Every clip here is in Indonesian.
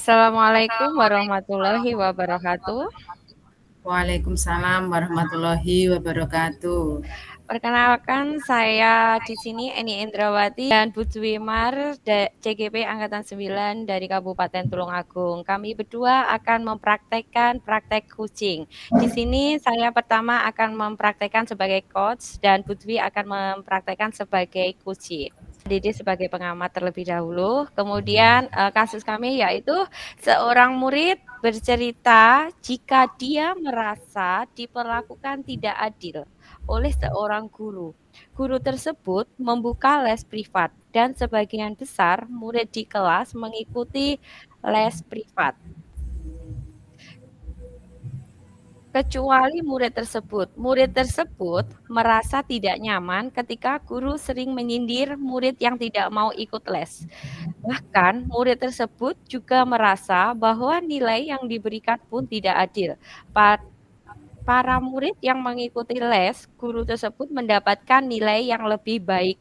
Assalamualaikum warahmatullahi wabarakatuh. Waalaikumsalam warahmatullahi wabarakatuh. Perkenalkan saya di sini Eni Indrawati dan Putu Wimar CGP Angkatan 9 dari Kabupaten Tulungagung. Kami berdua akan mempraktekkan praktek kucing. Di sini saya pertama akan mempraktekkan sebagai coach dan Putwi akan mempraktekkan sebagai kucing. Didi sebagai pengamat terlebih dahulu. Kemudian kasus kami yaitu seorang murid bercerita jika dia merasa diperlakukan tidak adil oleh seorang guru. Guru tersebut membuka les privat dan sebagian besar murid di kelas mengikuti les privat. Kecuali murid tersebut. Murid tersebut merasa tidak nyaman ketika guru sering menyindir murid yang tidak mau ikut les. Bahkan murid tersebut juga merasa bahwa nilai yang diberikan pun tidak adil. Para murid yang mengikuti les, guru tersebut mendapatkan nilai yang lebih baik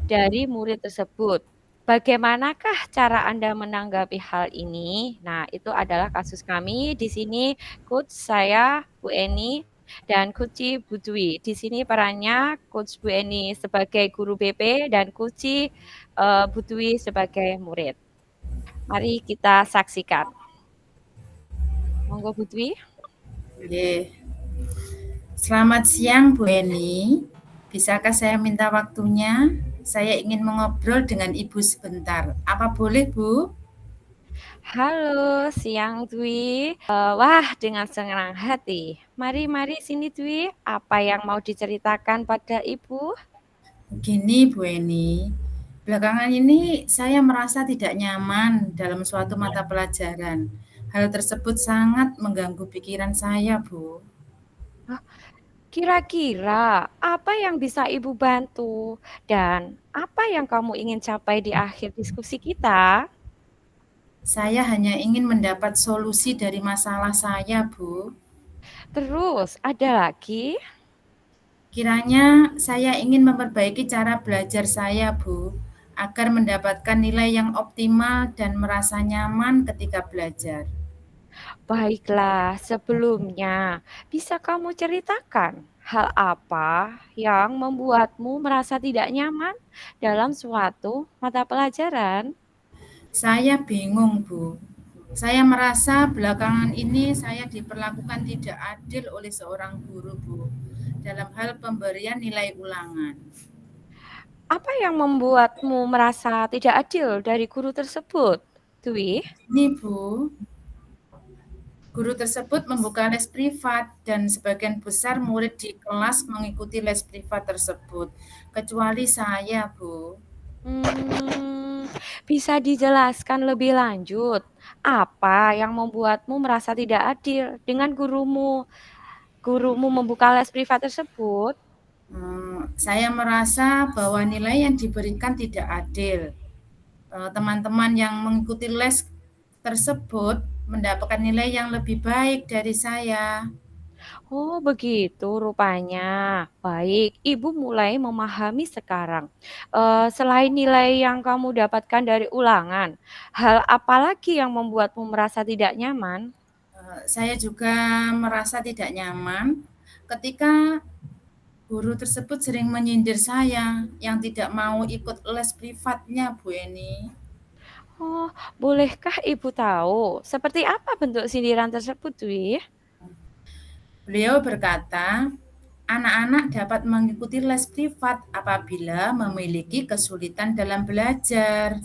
dari murid tersebut. Bagaimanakah cara Anda menanggapi hal ini? Nah, itu adalah kasus kami. Di sini coach saya Bu Eni dan Coach Bu Dwi. Di sini perannya coach Bu Eni sebagai guru BP dan coach Bu Dwi sebagai murid. Mari kita saksikan. Monggo Bu Dwi. Oke. Selamat siang Bu Eni. Bisakah saya minta waktunya? Saya ingin mengobrol dengan Ibu sebentar. Apa boleh Bu? Halo, siang Dwi. Wah, dengan senang hati. Mari sini Dwi. Apa yang mau diceritakan pada Ibu? Begini Bu Eni, belakangan ini saya merasa tidak nyaman dalam suatu mata pelajaran. Hal tersebut sangat mengganggu pikiran saya Bu. Hah, kira-kira apa yang bisa Ibu bantu? Dan apa yang kamu ingin capai di akhir diskusi kita? Saya hanya ingin mendapat solusi dari masalah saya Bu. Terus, ada lagi? Kiranya saya ingin memperbaiki cara belajar saya, Bu, agar mendapatkan nilai yang optimal dan merasa nyaman ketika belajar. Baiklah, sebelumnya bisa kamu ceritakan hal apa yang membuatmu merasa tidak nyaman dalam suatu mata pelajaran? Saya bingung, Bu. Saya merasa belakangan ini saya diperlakukan tidak adil oleh seorang guru, Bu, dalam hal pemberian nilai ulangan. Apa yang membuatmu merasa tidak adil dari guru tersebut, Dwi? Ini, Bu, guru tersebut membuka les privat dan sebagian besar murid di kelas mengikuti les privat tersebut, kecuali saya, Bu. Hmm, bisa dijelaskan lebih lanjut, apa yang membuatmu merasa tidak adil dengan gurumu? Gurumu membuka les privat tersebut? Saya merasa bahwa nilai yang diberikan tidak adil. Teman-teman yang mengikuti les tersebut mendapatkan nilai yang lebih baik dari saya. Oh, begitu rupanya. Baik, Ibu mulai memahami sekarang. Selain nilai yang kamu dapatkan dari ulangan, hal apa lagi yang membuatmu merasa tidak nyaman? Saya juga merasa tidak nyaman ketika guru tersebut sering menyindir saya yang tidak mau ikut les privatnya, Bu Eni. Oh, bolehkah Ibu tahu seperti apa bentuk sindiran tersebut, Dwi? Beliau berkata, anak-anak dapat mengikuti les privat apabila memiliki kesulitan dalam belajar.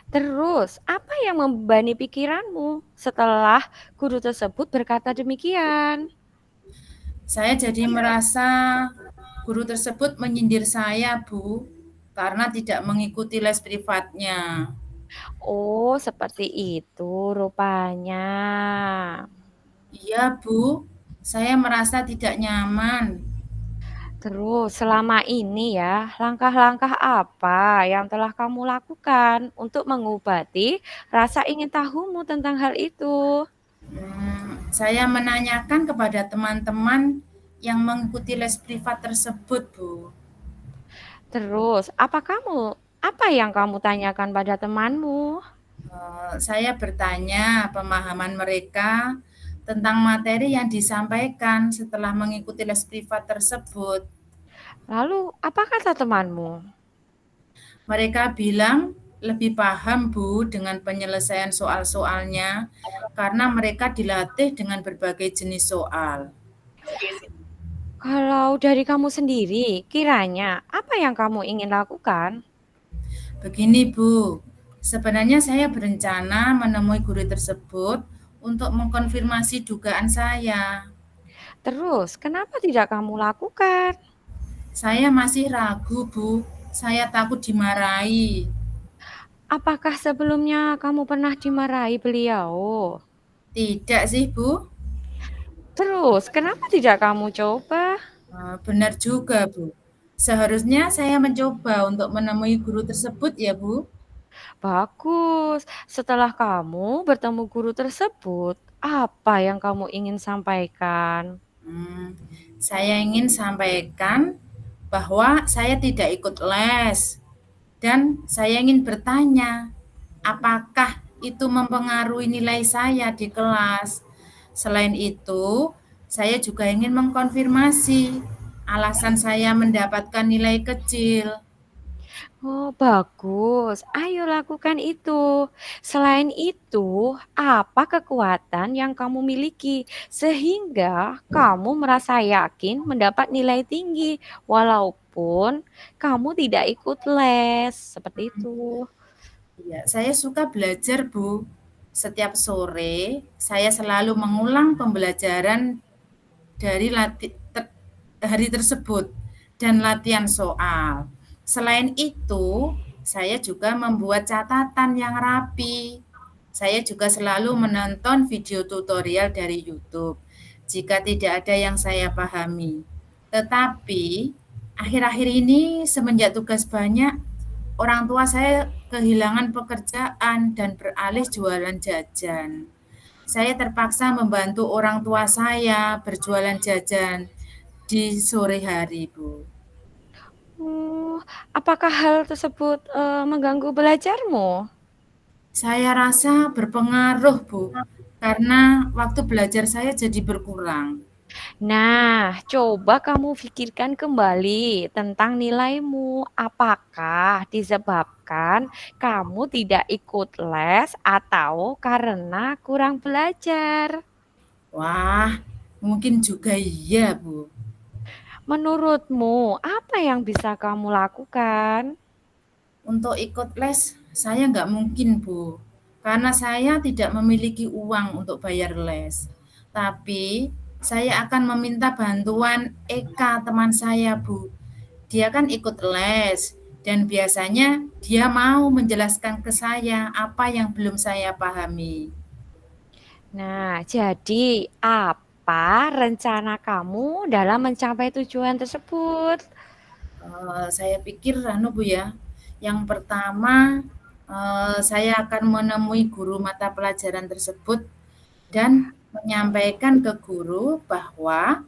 Terus, apa yang membebani pikiranmu setelah guru tersebut berkata demikian? Saya jadi merasa guru tersebut menyindir saya, Bu, karena tidak mengikuti les privatnya. Oh, seperti itu rupanya. Iya, Bu, saya merasa tidak nyaman. Terus, selama ini ya, langkah-langkah apa yang telah kamu lakukan untuk mengobati rasa ingin tahumu tentang hal itu? Saya menanyakan kepada teman-teman yang mengikuti les privat tersebut, Bu. Terus, apa yang kamu tanyakan pada temanmu? Saya bertanya pemahaman mereka tentang materi yang disampaikan setelah mengikuti les privat tersebut. Lalu, apa kata temanmu? Mereka bilang lebih paham, Bu, dengan penyelesaian soal-soalnya karena mereka dilatih dengan berbagai jenis soal. Kalau dari kamu sendiri, kiranya apa yang kamu ingin lakukan? Begini, Bu, sebenarnya saya berencana menemui guru tersebut untuk mengkonfirmasi dugaan saya. Terus, kenapa tidak kamu lakukan? Saya masih ragu, Bu. Saya takut dimarahi. Apakah sebelumnya kamu pernah dimarahi beliau? Tidak sih, Bu. Terus, kenapa tidak kamu coba? Benar juga, Bu. Seharusnya saya mencoba untuk menemui guru tersebut ya, Bu. Bagus. Setelah kamu bertemu guru tersebut, apa yang kamu ingin sampaikan? Hmm, saya ingin sampaikan bahwa saya tidak ikut les dan saya ingin bertanya, apakah itu mempengaruhi nilai saya di kelas. Selain itu, saya juga ingin mengkonfirmasi alasan saya mendapatkan nilai kecil. Oh, bagus. Ayo lakukan itu. Selain itu, apa kekuatan yang kamu miliki sehingga kamu merasa yakin mendapat nilai tinggi walaupun kamu tidak ikut les? Seperti itu. Ya, saya suka belajar, Bu. Setiap sore, saya selalu mengulang pembelajaran dari hari tersebut dan latihan soal. Selain itu, saya juga membuat catatan yang rapi. Saya juga selalu menonton video tutorial dari YouTube jika tidak ada yang saya pahami. Tetapi akhir-akhir ini semenjak tugas banyak, orang tua saya kehilangan pekerjaan dan beralih jualan jajan. Saya terpaksa membantu orang tua saya berjualan jajan di sore hari, Bu. Oh, apakah hal tersebut mengganggu belajarmu? Saya rasa berpengaruh, Bu, karena waktu belajar saya jadi berkurang. Nah, coba kamu pikirkan kembali tentang nilaimu. Apakah disebabkan kamu tidak ikut les atau karena kurang belajar? Wah, mungkin juga iya, Bu. Menurutmu, apa yang bisa kamu lakukan? Untuk ikut les, saya nggak mungkin, Bu. Karena saya tidak memiliki uang untuk bayar les. Tapi, saya akan meminta bantuan Eka, teman saya, Bu. Dia kan ikut les, dan biasanya dia mau menjelaskan ke saya apa yang belum saya pahami. Nah, jadi apa rencana kamu dalam mencapai tujuan tersebut? Saya pikir anu Bu ya, yang pertama, saya akan menemui guru mata pelajaran tersebut dan menyampaikan ke guru bahwa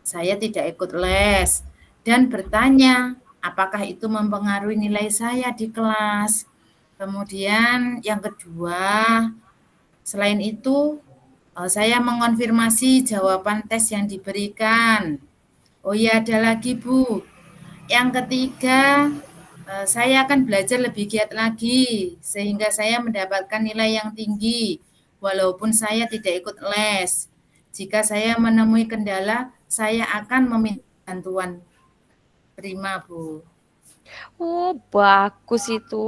saya tidak ikut les dan bertanya apakah itu mempengaruhi nilai saya di kelas. Kemudian yang kedua, selain itu, saya mengonfirmasi jawaban tes yang diberikan. Oh iya, ada lagi Bu, yang ketiga, saya akan belajar lebih giat lagi sehingga saya mendapatkan nilai yang tinggi walaupun saya tidak ikut les. Jika saya menemui kendala, saya akan meminta bantuan. Terima, Bu. Oh, bagus itu.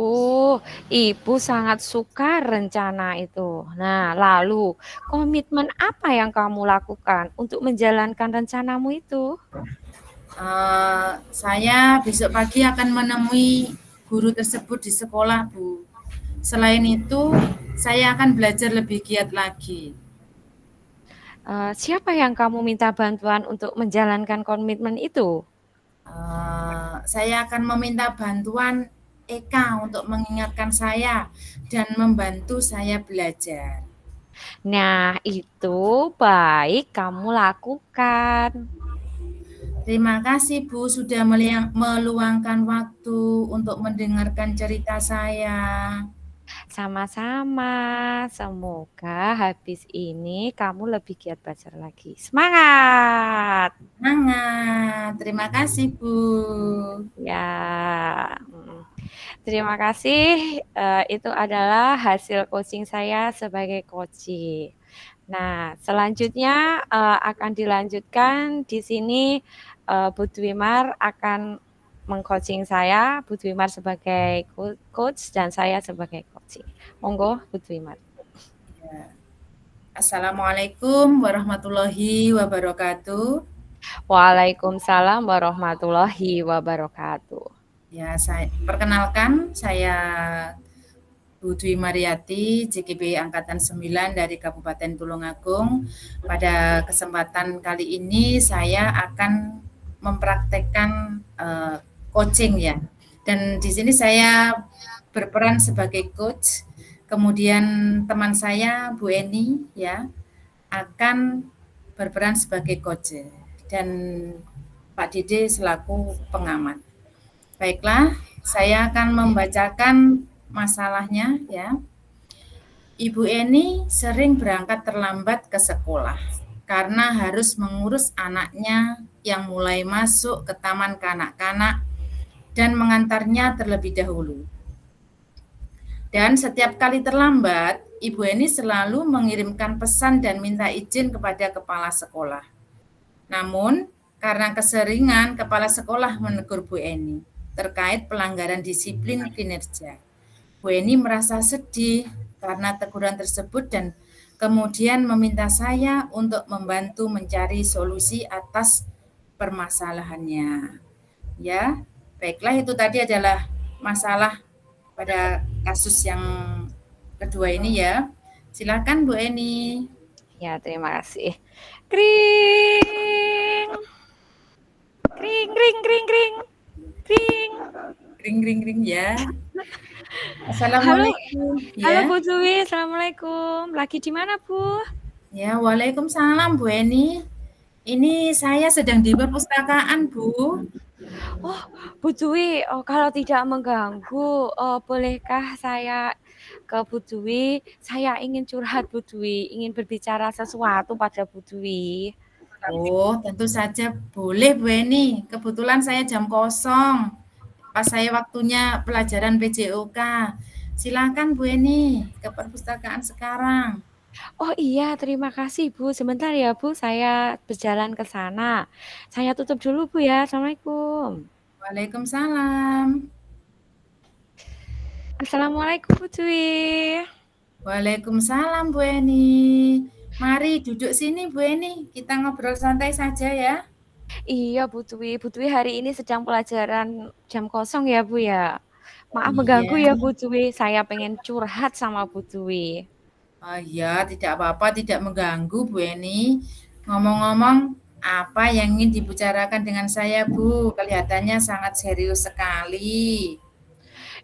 Ibu sangat suka rencana itu. Nah, lalu komitmen apa yang kamu lakukan untuk menjalankan rencanamu itu? Saya besok pagi akan menemui guru tersebut di sekolah, Bu. Selain itu, saya akan belajar lebih giat lagi. Siapa yang kamu minta bantuan untuk menjalankan komitmen itu? Saya akan meminta bantuan Eka untuk mengingatkan saya dan membantu saya belajar. Nah, itu baik kamu lakukan. Terima kasih Bu sudah meluangkan waktu untuk mendengarkan cerita saya. Sama-sama. Semoga habis ini kamu lebih giat belajar lagi. Semangat! Semangat. Terima kasih, Bu. Ya, mm. Terima kasih. Itu adalah hasil coaching saya sebagai coach. Nah, selanjutnya akan dilanjutkan di sini. Bu Dwimar akan mengcoaching saya, Bu Dwimar sebagai coach dan saya sebagai coaching. Monggo, Bu Dwimar. Ya. Assalamualaikum warahmatullahi wabarakatuh. Waalaikumsalam warahmatullahi wabarakatuh. Ya, saya perkenalkan, saya Bu Dwi Mariati, JKB Angkatan 9 dari Kabupaten Tulungagung. Pada kesempatan kali ini saya akan mempraktekkan coaching ya. Dan di sini saya berperan sebagai coach. Kemudian teman saya Bu Eni ya akan berperan sebagai coach dan Pak Dede selaku pengamat. Baiklah, saya akan membacakan masalahnya ya. Ibu Eni sering berangkat terlambat ke sekolah karena harus mengurus anaknya yang mulai masuk ke taman kanak-kanak dan mengantarnya terlebih dahulu. Dan setiap kali terlambat, Ibu Eni selalu mengirimkan pesan dan minta izin kepada kepala sekolah. Namun, karena keseringan kepala sekolah menegur Bu Eni terkait pelanggaran disiplin kinerja, Bu Eni merasa sedih karena teguran tersebut dan kemudian meminta saya untuk membantu mencari solusi atas permasalahannya. Ya, baiklah itu tadi adalah masalah pada kasus yang kedua ini ya. Silakan Bu Eni. Ya, terima kasih. Kring. Kring, kring, kring, kring. Kring. Ring ring ring ya. Halo, Assalamualaikum halo ya. Bu Dwi, Assalamualaikum. Lagi di mana, Bu? Ya, Waalaikumsalam Bu Eni. Ini saya sedang di perpustakaan, Bu. Oh, Bu Dwi, kalau tidak mengganggu, bolehkah saya ke Bu Dwi? Saya ingin curhat, Bu Dwi, ingin berbicara sesuatu pada Bu Dwi. Oh, tentu saja boleh Bu Eni. Kebetulan saya jam kosong. Pas saya waktunya pelajaran PJOK. Silakan Bu Eni ke perpustakaan sekarang. Oh iya, terima kasih Bu. Sebentar ya Bu, saya berjalan ke sana. Saya tutup dulu Bu ya. Assalamualaikum. Waalaikumsalam. Assalamualaikum Bu Dwi. Waalaikumsalam Bu Eni. Mari duduk sini Bu Eni. Kita ngobrol santai saja ya. Iya Bu Dwi, Bu Dwi hari ini sedang pelajaran jam kosong ya Bu ya. Oh Maaf mengganggu iya. ya Bu Dwi, saya pengen curhat sama Bu Dwi. Oh iya, tidak apa-apa, tidak mengganggu Bu Eni. Ngomong-ngomong, apa yang ingin dibicarakan dengan saya Bu? Kelihatannya sangat serius sekali.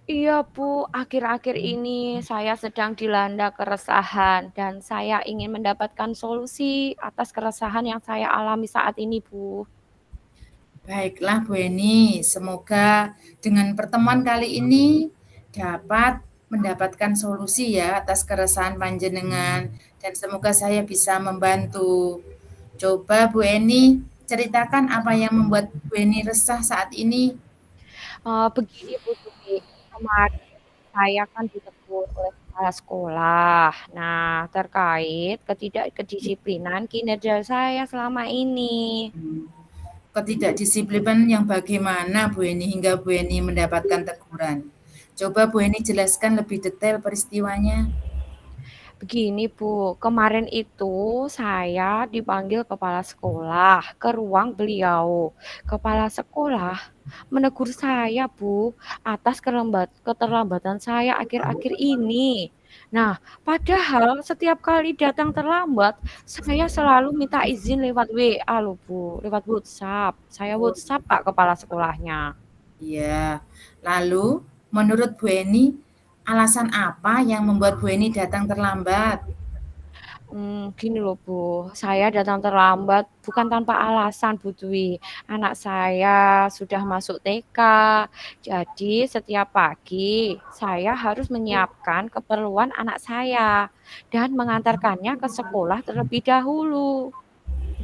Iya Bu, akhir-akhir ini saya sedang dilanda keresahan dan saya ingin mendapatkan solusi atas keresahan yang saya alami saat ini Bu. Baiklah Bu Eni, semoga dengan pertemuan kali ini dapat mendapatkan solusi ya atas keresahan panjenengan dan semoga saya bisa membantu. Coba Bu Eni ceritakan apa yang membuat Bu Eni resah saat ini. Begini Bu Dwi, kemarin saya kan ditegur oleh kepala sekolah. Nah, terkait ketidakkedisiplinan kinerja saya selama ini. Ketidakdisiplinan yang bagaimana Bu Eni hingga Bu Eni mendapatkan teguran? Coba Bu Eni jelaskan lebih detail peristiwanya. Begini Bu, kemarin itu saya dipanggil kepala sekolah ke ruang beliau. Kepala sekolah menegur saya Bu atas keterlambatan saya akhir-akhir ini. Nah, padahal setiap kali datang terlambat, saya selalu minta izin lewat WA loh Bu, lewat WhatsApp. Saya Oh, WhatsApp Pak kepala sekolahnya. iya. Lalu, menurut Bu Eni, alasan apa yang membuat Bu Eni datang terlambat? Gini loh Bu, saya datang terlambat bukan tanpa alasan Bu Dwi. Anak saya sudah masuk TK, jadi setiap pagi saya harus menyiapkan keperluan anak saya dan mengantarkannya ke sekolah terlebih dahulu.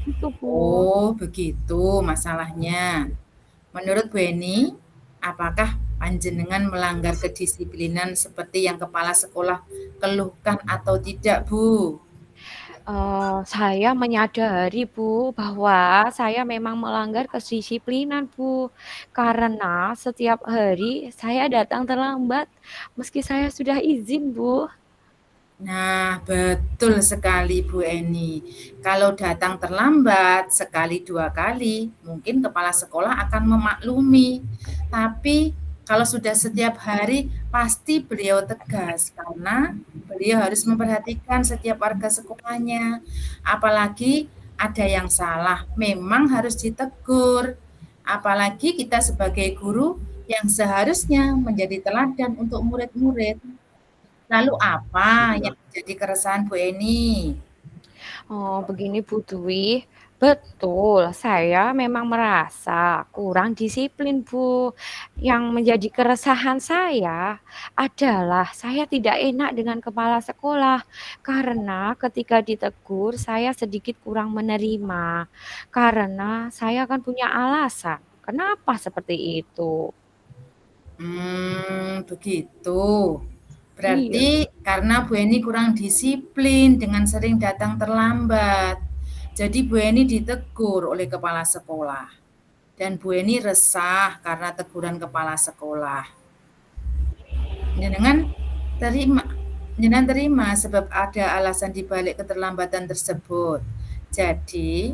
Begitu Bu. Oh, begitu masalahnya. Menurut Bu Eni, apakah panjenengan melanggar kedisiplinan seperti yang kepala sekolah keluhkan atau tidak, Bu? Saya menyadari Bu, bahwa saya memang melanggar kedisiplinan Bu, karena setiap hari saya datang terlambat meski saya sudah izin Bu. Nah, betul sekali Bu Eni. Kalau datang terlambat sekali dua kali, mungkin kepala sekolah akan memaklumi. Tapi kalau sudah setiap hari, pasti beliau tegas karena beliau harus memperhatikan setiap warga sekolahnya. Apalagi ada yang salah, memang harus ditegur. Apalagi kita sebagai guru yang seharusnya menjadi teladan untuk murid-murid. Lalu apa yang menjadi keresahan Bu Eni? Oh, begini Bu Dwi, betul, saya memang merasa kurang disiplin Bu. Yang menjadi keresahan saya adalah saya tidak enak dengan kepala sekolah karena ketika ditegur saya sedikit kurang menerima karena saya kan punya alasan. Kenapa seperti itu? Begitu. Iya. Berarti karena Bu Eni kurang disiplin dengan sering datang terlambat. Jadi Bu Eni ditegur oleh kepala sekolah. Dan Bu Eni resah karena teguran kepala sekolah. Jenengan terima, jenengan terima sebab ada alasan dibalik keterlambatan tersebut. Jadi,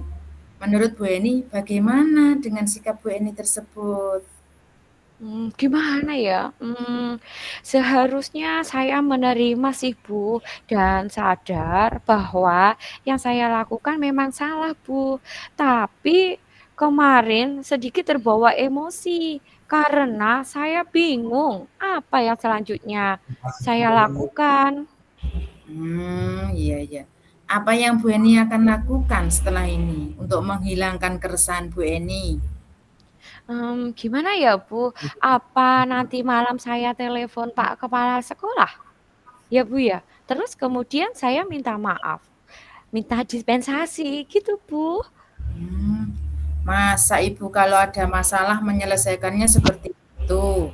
menurut Bu Eni, bagaimana dengan sikap Bu Eni tersebut? Gimana ya, seharusnya saya menerima sih, Bu, dan sadar bahwa yang saya lakukan memang salah, Bu. Tapi kemarin sedikit terbawa emosi karena saya bingung apa yang selanjutnya saya lakukan. Iya, iya. Apa yang Bu Eni akan lakukan setelah ini untuk menghilangkan keresahan Bu Eni? Gimana ya, Bu? Apa nanti malam saya telepon Pak Kepala Sekolah? Ya, Bu, ya? Terus kemudian saya minta maaf. Minta dispensasi gitu, Bu. Hmm, masa Ibu kalau ada masalah menyelesaikannya seperti itu?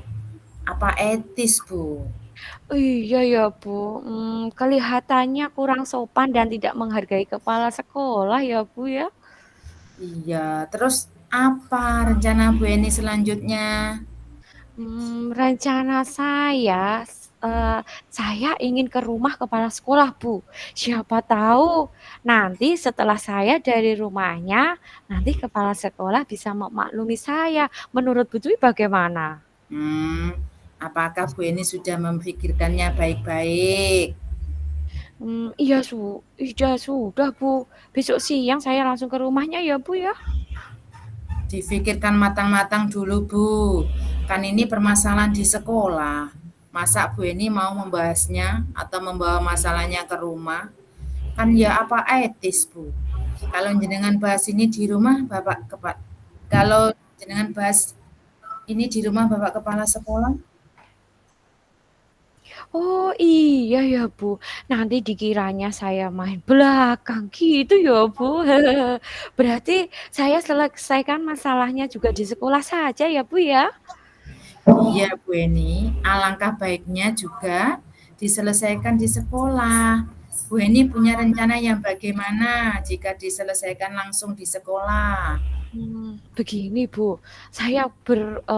Apa etis, Bu? Iya ya, Bu, kelihatannya kurang sopan dan tidak menghargai kepala sekolah ya, Bu, ya. Iya, terus apa rencana Bu Eni selanjutnya? Rencana saya ingin ke rumah kepala sekolah, Bu. Siapa tahu nanti setelah saya dari rumahnya, nanti kepala sekolah bisa memaklumi saya. Menurut Bu Dwi bagaimana? Hmm, apakah Bu Eni sudah memikirkannya baik-baik? Iya sudah, Bu. Besok siang saya langsung ke rumahnya ya, Bu, ya. Difikirkan matang-matang dulu, Bu. Kan ini permasalahan di sekolah. Masa Bu Eni mau membahasnya atau membawa masalahnya ke rumah? Kan ya apa etis, Bu. Kalau jenengan bahas ini di rumah, kalau jenengan bahas ini di rumah Bapak Kepala Sekolah, Oh iya ya Bu, nanti dikiranya saya main belakang gitu ya Bu. Berarti saya selesaikan masalahnya juga di sekolah saja ya Bu ya? iya Bu Eni, alangkah baiknya juga diselesaikan di sekolah. Bu Eni punya rencana yang bagaimana jika diselesaikan langsung di sekolah? Begini Bu, saya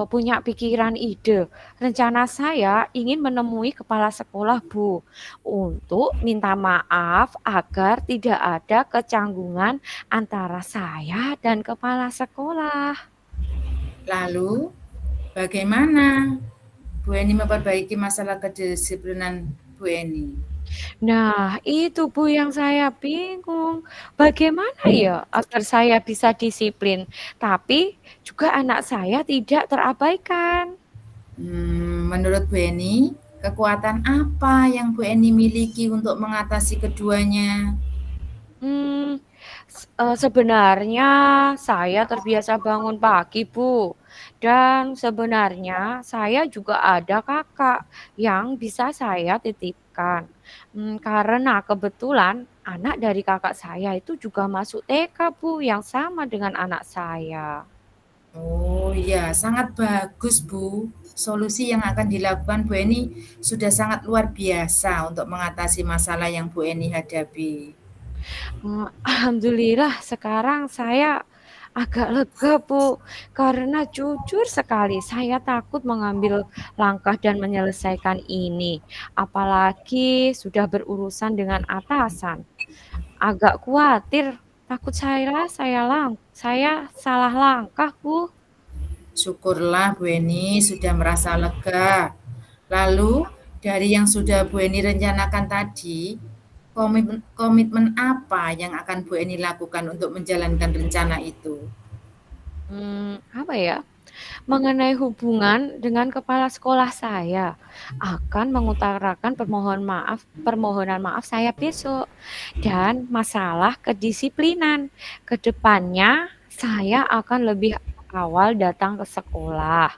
punya pikiran ide. Rencana saya ingin menemui kepala sekolah Bu, untuk minta maaf agar tidak ada kecanggungan antara saya dan kepala sekolah. Lalu, bagaimana Bu Eni memperbaiki masalah kedisiplinan Bu Eni? Nah, itu Bu yang saya bingung. Bagaimana ya agar saya bisa disiplin, tapi juga anak saya tidak terabaikan? Menurut Bu Eni, kekuatan apa yang Bu Eni miliki untuk mengatasi keduanya? Mmm, sebenarnya saya terbiasa bangun pagi, Bu, dan sebenarnya saya juga ada kakak yang bisa saya titipkan. Karena kebetulan anak dari kakak saya itu juga masuk TK, Bu, yang sama dengan anak saya. Oh iya, sangat bagus Bu. Solusi yang akan dilakukan Bu Eni sudah sangat luar biasa untuk mengatasi masalah yang Bu Eni hadapi. Alhamdulillah sekarang saya agak lega, Bu, karena jujur sekali saya takut mengambil langkah dan menyelesaikan ini, apalagi sudah berurusan dengan atasan. Agak khawatir, takut saya salah langkah, Bu. Syukurlah Bu Eni sudah merasa lega. Lalu dari yang sudah Bu Eni rencanakan tadi, komitmen, komitmen apa yang akan Bu Eni lakukan untuk menjalankan rencana itu? Apa ya, mengenai hubungan dengan kepala sekolah saya, akan mengutarakan permohonan maaf saya besok. Dan masalah kedisiplinan, ke depannya saya akan lebih awal datang ke sekolah.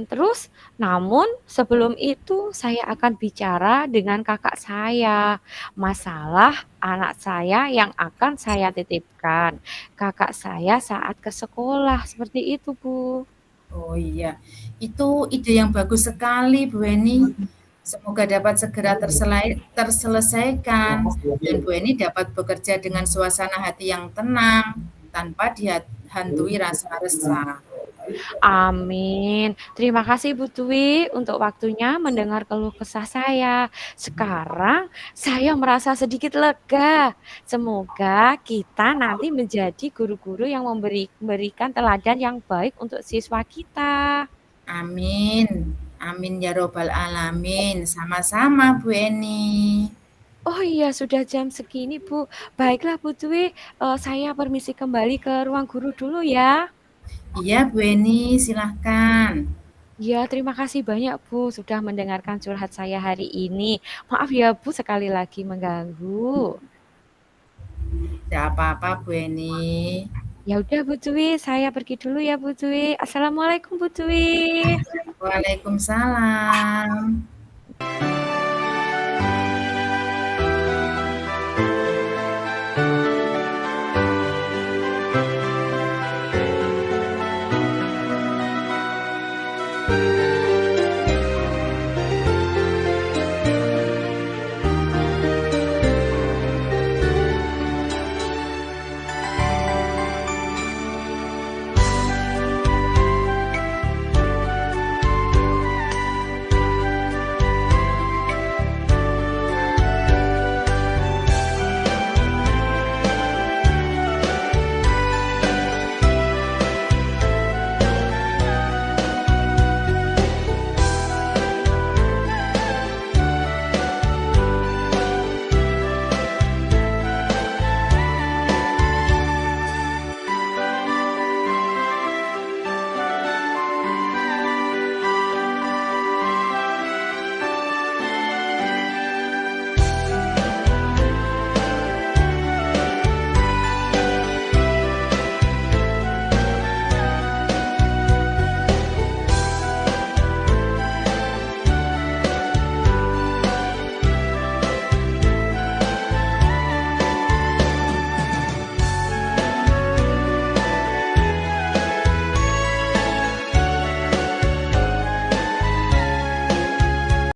Terus namun sebelum itu saya akan bicara dengan kakak saya, masalah anak saya yang akan saya titipkan, kakak saya saat ke sekolah, seperti itu, Bu. Oh iya, itu ide yang bagus sekali Bu Eni. Semoga dapat segera terselesaikan dan Bu Eni dapat bekerja dengan suasana hati yang tenang tanpa dihantui rasa resah. Amin. Terima kasih Bu Dwi untuk waktunya mendengar keluh kesah saya. Sekarang saya merasa sedikit lega. Semoga kita nanti menjadi guru-guru yang memberikan teladan yang baik untuk siswa kita. Amin. Amin ya robbal alamin. Sama-sama Bu Eni. Oh iya, sudah jam segini, Bu. Baiklah Bu Dwi, saya permisi kembali ke ruang guru dulu ya. Iya Bu Eni, silahkan. Ya, terima kasih banyak Bu sudah mendengarkan curhat saya hari ini. Maaf ya Bu sekali lagi mengganggu. Tidak apa-apa Bu Eni. Ya udah Bu Dwi, saya pergi dulu ya Bu Dwi. Assalamualaikum Bu Dwi. Waalaikumsalam.